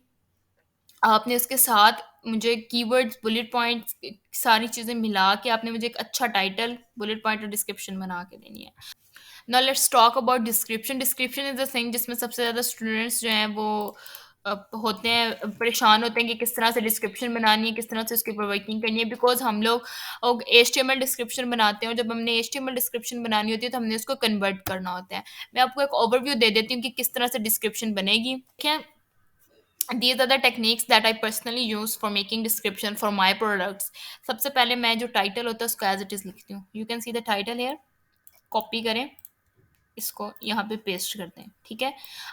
आपने इसके साथ मुझे कीवर्ड्स, बुलेट पॉइंट्स सारी चीज़ें मिला के आपने मुझे एक अच्छा टाइटल, बुलेट पॉइंट और डिस्क्रिप्शन बना के देनी है। Now let's talk about description. Description is the thing जिसमें सबसे ज़्यादा स्टूडेंट्स जो हैं वो होते हैं, परेशान होते हैं कि किस तरह से डिस्क्रिप्शन बनानी है, किस तरह से उसके ऊपर वर्किंग करनी है, बिकॉज़ हम लोग एचटीएमएल डिस्क्रिप्शन बनाते हैं और जब हमने एचटीएमएल डिस्क्रिप्शन बनानी होती है तो हमने उसको कन्वर्ट करना होता है। मैं आपको एक ओवरव्यू दे देती हूँ कि किस तरह से डिस्क्रिप्शन बनेगी। ठीक है? These are the techniques that I personally use for making description for my products. सबसे पहले मैं जो टाइटल होता है उसको एज़ इट इज़ लिखती हूँ। You can see the title here, copy करें, इसको यहाँ पे पेस्ट कर दें, ठीक है?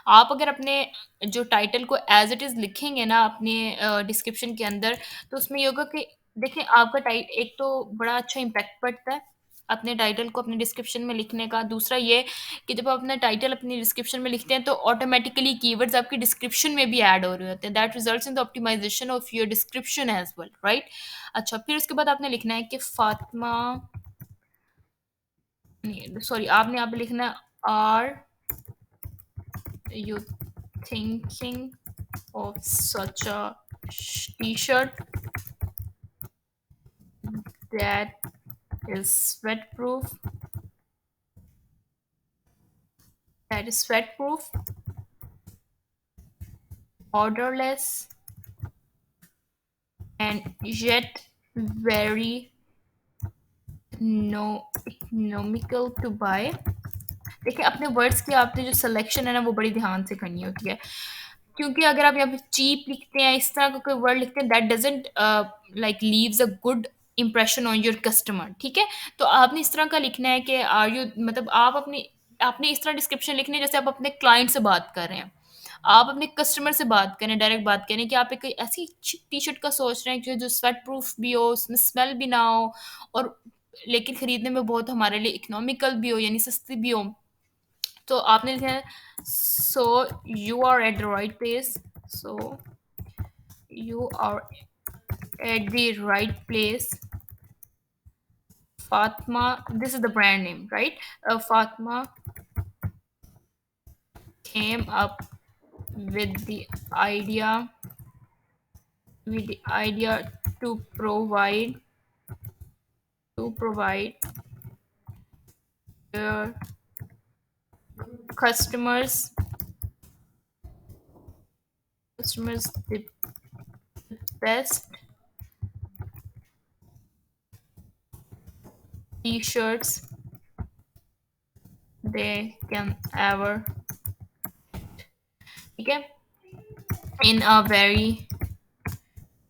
आप अगर अपने जो टाइटल को एज़ इट इज़ लिखेंगे ना अपने डिस्क्रिप्शन के अंदर, तो उसमें ये होगा कि देखिए आपका टाइ एक तो बड़ा अच्छा इम्पैक्ट पड़ता है, अपने टाइटल को अपने डिस्क्रिप्शन में लिखने का। दूसरा ये कि जब आप अपना टाइटल अपनी डिस्क्रिप्शन में लिखते हैं, तो ऑटोमैटिकली कीवर्ड्स आपकी डिस्क्रिप्शन में भी ऐड हो रहे होते हैं। That results in the optimization of your description as well, right? अच्छा, फिर उसके बाद आपने लिखना है कि फातिमा, नहीं सॉरी, आपने यहाँ पे लिखना है, are you thinking of such a t-shirt that is sweat-proof, odorless, and yet very no economical to buy? देखिए अपने वर्ड्स की आपने जो सिलेक्शन है ना वो बड़ी ध्यान से करनी होती है, क्योंकि अगर आप यहाँ पे चीप लिखते हैं, इस तरह का कोई वर्ड लिखते हैं, that doesn't like leaves a good impression on your customer, ठीक है? तो आपने इस तरह का लिखना है कि आर यू, मतलब आप अपनी, आपने इस तरह डिस्क्रिप्शन लिखनी है जैसे आप अपने क्लाइंट से बात कर रहे हैं, आप अपने कस्टमर से बात करें, डायरेक्ट बात करें कि आप एक ऐसी टी शर्ट का सोच रहे हैं कि जो स्वेट प्रूफ भी हो, उसमें स्मेल भी ना हो, और लेकिन खरीदने में बहुत हमारे लिए इकोनॉमिकल भी हो, यानी सस्ती भी हो। तो आपने लिखा है, so you are at the right place, so you are at the right place, Fatma, this is the brand name, right? Fatma came up with the idea to provide their customers the best t-shirts they can ever, ठीक है, in a very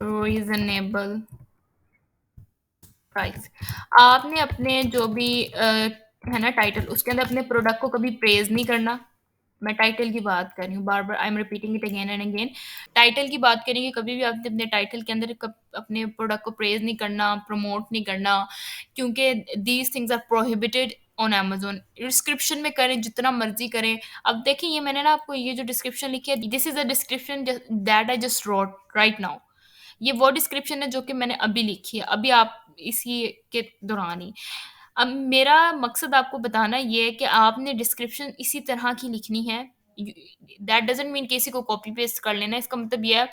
reasonable price. आपने अपने जो भी है ना टाइटल, उसके अंदर अपने प्रोडक्ट को कभी प्रेज़ नहीं करना। मैं टाइटल की बात कर रही हूँ, बार-बार I am repeating it again and again. Title की बात करेंगे, कभी भी आपने अपने टाइटल के अंदर कब अपने प्रोडक्ट को प्रेज़ नहीं करना, प्रमोट नहीं करना, क्योंकि these things are prohibited on Amazon. Description में करें जितना मर्ज़ी करें। अब देखिए ये मैंने ना आपको ये जो डिस्क्रिप्शन लिखी है, this is a description that I just road right now. ये वो डिस्क्रिप्शन है जो कि मैंने अभी लिखी है, अभी आप इसी के दौरान ही। अब मेरा मकसद आपको बताना ये है कि आपने डिस्क्रिप्शन इसी तरह की लिखनी है। दैट डज़न्ट मीन कि इसी को कॉपी पेस्ट कर लेना है। इसका मतलब ये है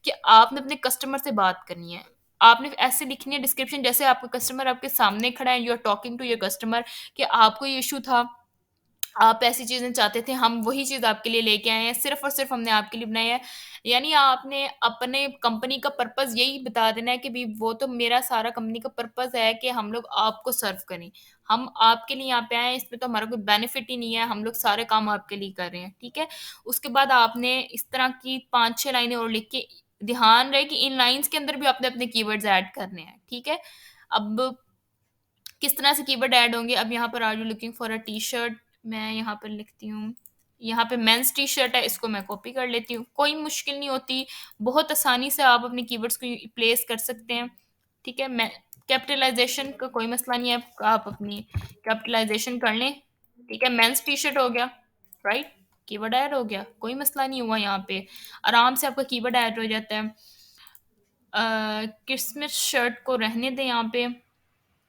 कि आपने अपने कस्टमर से बात करनी है। आपने ऐसे लिखनी है डिस्क्रिप्शन जैसे आपका कस्टमर आपके सामने खड़ा है, you are talking to your customer, कि आपको ये इश्यू था, आप ऐसी चीज़ें चाहते थे, हम वही चीज़ आपके लिए लेके आए हैं, सिर्फ़ और सिर्फ़ हमने आपके लिए बनाई है। यानी आपने अपने कंपनी का पर्पज़ यही बता देना है कि भई वो तो मेरा सारा कंपनी का पर्पज़ है कि हम लोग आपको सर्व करें। हम आपके लिए यहाँ पे आए हैं, इसमें तो हमारा कोई बेनिफिट ही नहीं है, हम लोग सारे काम आपके लिए कर रहे हैं, ठीक है? उसके बाद आपने इस तरह की 5-6 लाइनें और लिख के ध्यान रहे कि इन लाइन्स के अंदर भी आपने अपने कीवर्ड्स ऐड करने हैं, ठीक है? अब किस तरह से कीवर्ड ऐड होंगे? अब यहाँ पर are you looking for a T shirt, मैं यहाँ पर लिखती हूँ। यहाँ पे मेंस टी-शर्ट है, इसको मैं कॉपी कर लेती हूँ। कोई मुश्किल नहीं होती, बहुत आसानी से आप अपने कीवर्ड्स को प्लेस कर सकते हैं, ठीक है? मैं कैपिटलाइज़ेशन का कोई मसला नहीं है, आप अपनी कैपिटलाइज़ेशन कर लें, ठीक है? मेंस टी-शर्ट हो गया, राइट? कीवर्ड ऐड हो गया, कोई मसला नहीं हुआ यहाँ पे। आराम से आपका कीवर्ड ऐड हो जाता है। क्रिसमस शर्ट को रहने दें यहाँ पे।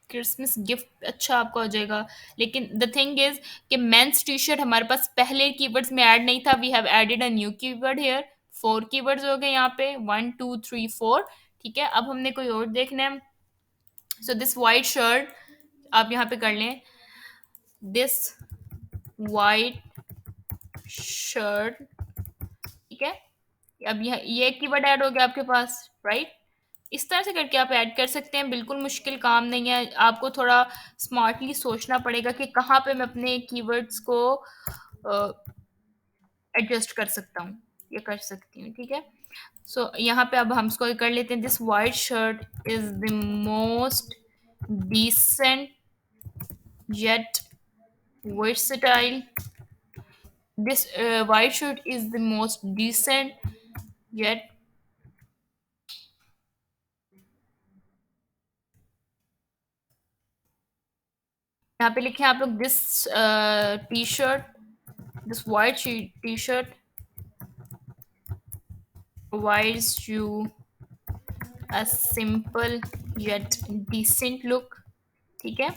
क्रिसमस गिफ्ट अच्छा आपका हो जाएगा, लेकिन द थिंग इज कि मेंस टी शर्ट हमारे पास पहले कीवर्ड्स में ऐड नहीं था, we have added a new keyword here. 4 keywords हो गए यहाँ पे, 1 2 3 4, ठीक है? अब हमने कोई और देखना है। सो दिस वाइट शर्ट, आप यहाँ पे कर लें, दिस वाइट शर्ट, ठीक है? अब ये कीवर्ड ऐड हो गया आपके पास, राइट? इस तरह से करके आप ऐड कर सकते हैं, बिल्कुल मुश्किल काम नहीं है। आपको थोड़ा स्मार्टली सोचना पड़ेगा कि कहाँ पे मैं अपने कीवर्ड्स को एडजस्ट कर सकता हूँ या कर सकती हूँ, ठीक है? सो यहाँ पे अब हम इसको कर लेते हैं, this white shirt is the most decent yet versatile. This white shirt is the most decent yet, यहाँ पे लिखे हैं आप लोग, this T shirt, this white T shirt provides you a simple yet decent look, ठीक है?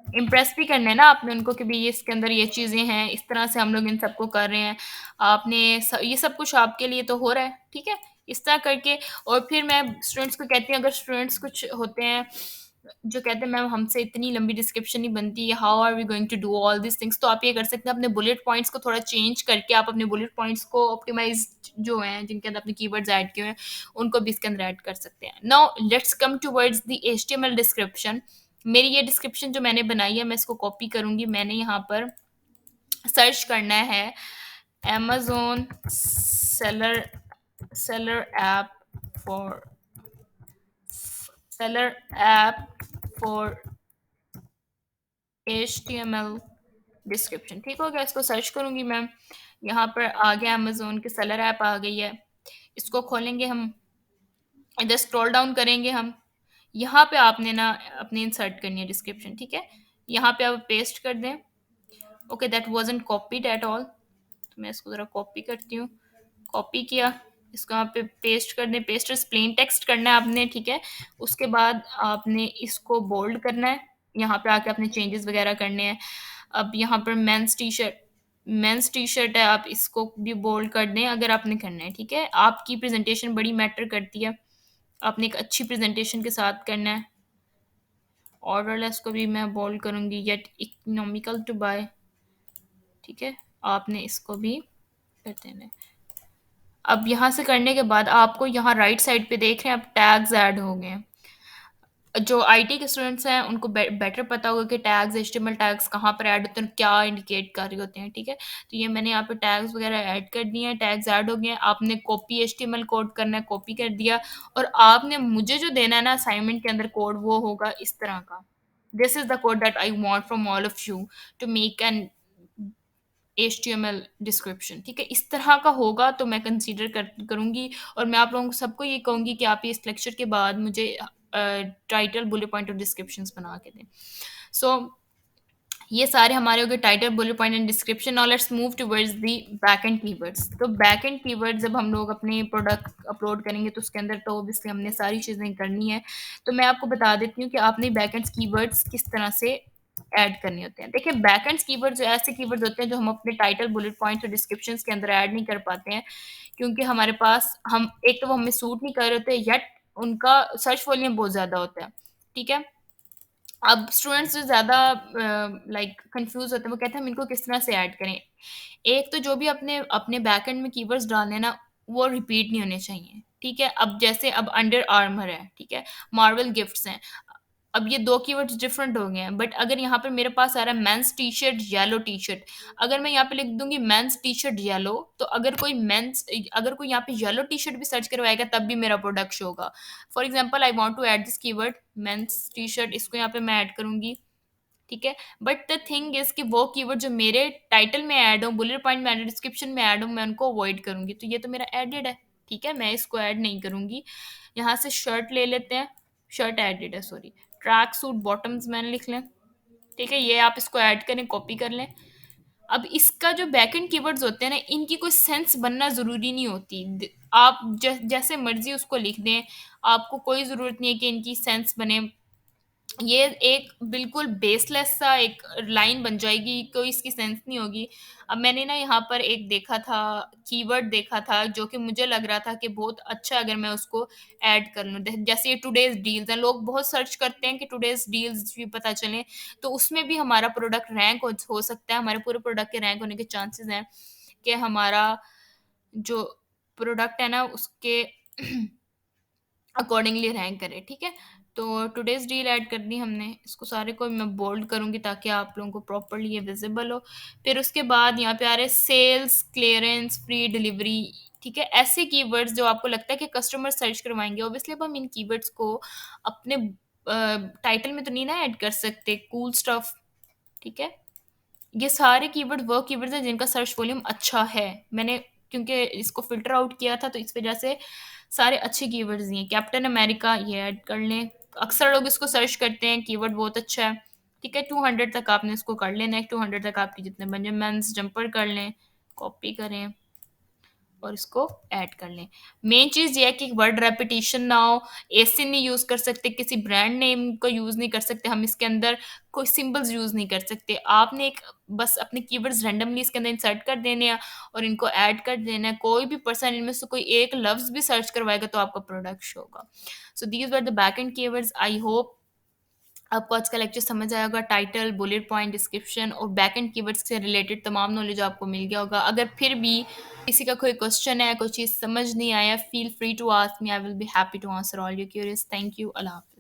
इम्प्रेस भी करना है ना आपने उनको कि भई ये इसके अंदर ये चीज़ें हैं, इस तरह से हम लोग इन सबको कर रहे हैं। आपने ये सब कुछ आपके लिए तो हो रहा है, ठीक है? इस तरह करके, और फिर मैं स्टूडेंट्स को कहती हूँ, अगर स्टूडेंट्स कुछ होते हैं जो कहते हैं मैम हमसे इतनी लंबी डिस्क्रिप्शन नहीं बनती, how are we going to do all these things, तो आप ये कर सकते हैं, अपने बुलेट पॉइंट्स को थोड़ा चेंज करके आप अपने बुलेट पॉइंट्स को ऑप्टिमाइज़ जो हैं, जिनके अंदर अपने कीवर्ड्स ऐड किए हुए हैं, उनको भी इसके अंदर ऐड कर सकते हैं। Now let's come towards the HTML description. मेरी ये डिस्क्रिप्शन जो मैंने बनाई है, मैं इसको कॉपी करूँगी। मैंने यहाँ पर सर्च करना है Amazon seller seller app for seller app for HTML description, ठीक हो गया? इसको सर्च करूँगी मैं, यहाँ पर आ गया, अमेज़न की सेलर ऐप आ गई है। इसको खोलेंगे हम, इधर स्क्रॉल डाउन करेंगे हम, यहाँ पे आपने ना अपनी इंसर्ट करनी है डिस्क्रिप्शन, ठीक है? यहाँ पे आप पेस्ट कर दें। Okay, that wasn't copied at all, तो मैं इसको ज़रा कॉपी करती हूँ। कॉपी किया, इसको यहाँ पे पेस्ट कर दें, पेस्ट प्लेन टेक्स्ट करना है आपने, ठीक है? उसके बाद आपने इसको बोल्ड करना है, यहाँ पे आके आपने चेंजेस वगैरह करने हैं। अब यहाँ पर मेंस टी शर्ट है, आप इसको भी बोल्ड कर दें अगर आपने करना है, ठीक है? आपकी प्रेजेंटेशन बड़ी मैटर करती है, आपने एक अच्छी प्रेजेंटेशन के साथ करना है। ऑर्डरलेस को भी मैं बोल्ड करूँगी, येट इकोनॉमिकल टू बाय, ठीक है? आपने इसको भी कर देना है। अब यहाँ से करने के बाद आपको यहाँ राइट साइड पे देख रहे हैं, अब टैग्स ऐड हो गए हैं। जो आईटी के स्टूडेंट्स हैं उनको बेटर पता होगा कि टैग्स, एचटीएमएल टैग्स कहाँ पर ऐड होते हैं और क्या इंडिकेट कर रहे होते हैं, ठीक है? तो ये मैंने यहाँ पे टैग्स वगैरह ऐड कर दिए हैं, टैग्स ऐड हो गए हैं। आपने कॉपी एचटीएमएल कोड करना है, कॉपी कर दिया, और आपने मुझे जो देना है ना असाइनमेंट के अंदर कोड, वो होगा इस तरह का। This is the code that I want from all of you to make an HTML description, ठीक है? इस तरह का होगा तो मैं कंसीडर करूँगी, और मैं आप लोगों को सबको ये कहूँगी कि आप इस लेक्चर के बाद मुझे टाइटल, बुलेट पॉइंट और डिस्क्रिप्शंस बना के दें। सो ये सारे हमारे हो गए title, bullet point and description. Now let's move towards the back and keywords. तो बैक एंड कीवर्ड जब हम लोग अपने प्रोडक्ट अपलोड करेंगे तो उसके अंदर तो ऑब्वियसली हमने सारी चीज़ें करनी है। तो मैं आपको बता देती हूँ कि आपने बैक एंड कीवर्ड्स किस तरह से ऐड करने होते हैं। देखिए, बैक एंड कीवर्ड्स ऐसे कीवर्ड्स होते हैं जो हम अपने टाइटल, बुलेट पॉइंट्स और डिस्क्रिप्शंस के अंदर ऐड नहीं कर पाते हैं, क्योंकि हमारे पास हम एक तो वो हमें सूट नहीं कर रहे होते, येट उनका सर्च वॉल्यूम बहुत ज़्यादा होता है, ठीक है? अब स्टूडेंट्स जो ज़्यादा लाइक कंफ्यूज होते हैं, वो कहते हैं हम इनको किस तरह से ऐड करें। एक तो जो भी अपने अपने बैकएंड में कीवर्ड्स डालने हैं ना, वो रिपीट नहीं होने चाहिए, ठीक है। अब जैसे अब अंडर आर्मर है, ठीक है, मार्वल गिफ्ट्स हैं, अब ये दो कीवर्ड्स डिफरेंट हो गए हैं, बट अगर यहाँ पर मेरे पास आ रहा है mains T shirt yellow T shirt, अगर मैं यहाँ पे लिख दूंगी मेंस टी शर्ट येलो, तो अगर कोई यहाँ पे येलो टी शर्ट भी सर्च करवाएगा तब भी मेरा प्रोडक्ट शो होगा। For example I want to add this keyword men's T shirt, इसको यहाँ पे मैं ऐड करूंगी, ठीक है। बट द थिंग इज कि वो कीवर्ड जो मेरे टाइटल में ऐड हो, बुलेट पॉइंट में ऐड हो, डिस्क्रिप्शन में ऐड हो, मैं उनको अवॉइड करूंगी, तो ये तो मेरा एडेड है, ठीक है, मैं इसको ऐड नहीं करूंगी। यहाँ से शर्ट ले लेते हैं, शर्ट एडेड है, सॉरी, ट्रैक सूट बॉटम्स मैंने लिख लें, ठीक है, ये आप इसको ऐड करें, कॉपी कर लें। अब इसका जो बैकएंड कीवर्ड्स होते हैं ना, इनकी कोई सेंस बनना ज़रूरी नहीं होती। आप जैसे मर्जी उसको लिख दें, आपको कोई ज़रूरत नहीं है कि इनकी सेंस बने। ये एक बिल्कुल बेसलेस सा एक लाइन बन जाएगी, कोई इसकी सेंस नहीं होगी। अब मैंने ना यहाँ पर एक देखा था, कीवर्ड देखा था जो कि मुझे लग रहा था कि बहुत अच्छा है, अगर मैं उसको ऐड कर लूँ, जैसे ये टुडेज डील्स हैं, लोग बहुत सर्च करते हैं कि टुडेज डील्स भी पता चले, तो उसमें भी हमारा प्रोडक्ट रैंक हो सकता है, हमारे पूरे प्रोडक्ट के रैंक होने के चांसेस हैं कि हमारा जो प्रोडक्ट है ना उसके अकॉर्डिंगली रैंक करें, ठीक है। तो टुडेज डील ऐड कर दी हमने, इसको सारे को मैं बोल्ड करूंगी ताकि आप लोगों को प्रॉपरली ये विजिबल हो। फिर उसके बाद यहाँ पे आ रहे हैं सेल्स, क्लियरेंस, फ्री डिलीवरी, ठीक है। ऐसे कीवर्ड्स जो आपको लगता है कि कस्टमर सर्च करवाएंगे, ऑब्वियसली अब हम इन कीवर्ड्स को अपने टाइटल में तो नहीं ना ऐड कर सकते, कूल स्टफ, ठीक है। ये सारे कीवर्ड वो कीवर्ड्स हैं जिनका सर्च वॉल्यूम अच्छा है। मैंने क्योंकि इसको फिल्टर आउट किया था, तो इस वजह से सारे अच्छे कीवर्ड्स दिए। कैप्टन अमेरिका ये ऐड कर लें, अक्सर लोग इसको सर्च करते हैं, कीवर्ड बहुत अच्छा है, ठीक है। 200 तक आपने इसको कर लेना है, 200 तक आपके जितने बन मेंस जंपर कर लें, कॉपी करें और इसको ऐड कर लें। मेन चीज़ ये है कि वर्ड रेपिटेशन ना हो, एसिन नहीं यूज़ कर सकते, किसी ब्रांड नेम को यूज़ नहीं कर सकते, हम इसके अंदर कोई सिंबल्स यूज़ नहीं कर सकते। आपने एक बस अपने कीवर्ड्स रैंडमली इसके अंदर इंसर्ट कर देने हैं और इनको ऐड कर देना है। कोई भी पर्सन इनमें से कोई एक लफ्ज़ भी सर्च करवाएगा तो आपका प्रोडक्ट शो होगा। So these were the back and keywords. I hope आपको आज का लेक्चर समझ आया होगा। टाइटल, बुलेट पॉइंट, डिस्क्रिप्शन और बैक एंड कीवर्ड्स से रिलेटेड तमाम नॉलेज आपको मिल गया होगा। अगर फिर भी किसी का कोई क्वेश्चन है, कोई चीज़ समझ नहीं आया, feel free to ask me, I will be happy to answer all your queries. Thank you, अल्लाह हाफ़िज़।